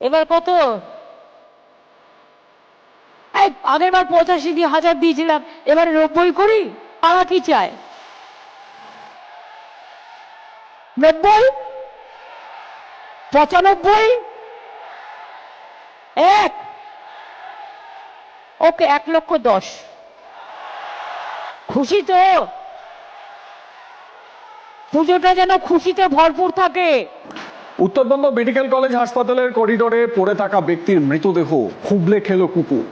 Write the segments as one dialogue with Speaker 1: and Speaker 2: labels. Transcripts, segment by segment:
Speaker 1: এবার কত? আগের বার 85,000 দিয়েছিলাম, এবারে 90 করি। পাড়া কি চায়? 90, 95, 1। ওকে, 1,10,000। খুশি তো? পুজোটা যেন খুশিতে ভরপুর থাকে।
Speaker 2: উত্তরবঙ্গ মেডিকেল কলেজ হাসপাতালের করিডোরে পড়ে থাকা ব্যক্তির মৃতদেহ খুবলে খেল কুকুর।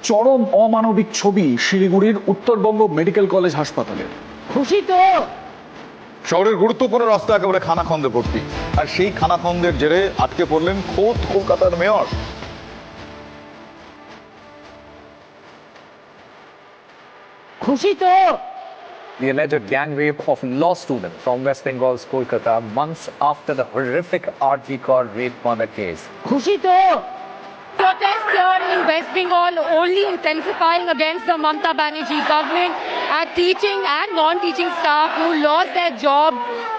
Speaker 2: চরম অমানবিক ছবি শিলিগুড়ির উত্তরবঙ্গ মেডিকেল কলেজ হাসপাতালের।
Speaker 1: খুশি তো?
Speaker 3: শহরের গুরুত্বপূর্ণ রাস্তা একেবারে খানাখন্দে ভর্তি, আর সেই খানাখন্দের জেরে আটকে পড়লেন খোদ কলকাতার মেয়র।
Speaker 1: খুশি তো?
Speaker 4: The alleged gang rape of law student from West Bengal's Kolkata months after the horrific RG Kar rape murder case.
Speaker 1: খুশি তো?
Speaker 5: Protests here in West Bengal only intensifying against the Mamata Banerjee government and teaching and non-teaching staff who lost their job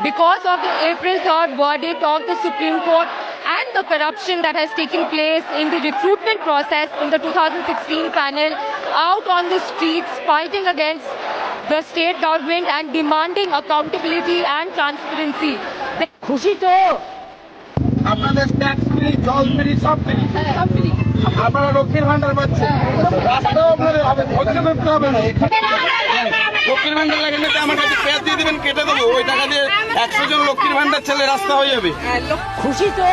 Speaker 5: because of the April 3rd verdict of the Supreme Court and the corruption that has taken place in the recruitment process in the 2016 panel, out on the streets fighting against the state government and demanding accountability and transparency.
Speaker 1: খুশি তো?
Speaker 6: আপনাদের tax free, জল free, সব free. আপনারা লক্ষ্মীর ভান্ডার পাচ্ছেন, রাস্তাও আপনাদের হবে, ধৈর্য ধরতে হবে না। লক্ষ্মীর ভান্ডার লাগেন না, আমার কাছে পেঁয়াজ দিয়ে দেবেন, কেটে দেবো, ওই টাকা দিয়ে 100 জন লক্ষ্মীর ভান্ডার ছেলে রাস্তা হয়ে যাবে।
Speaker 1: খুশি তো?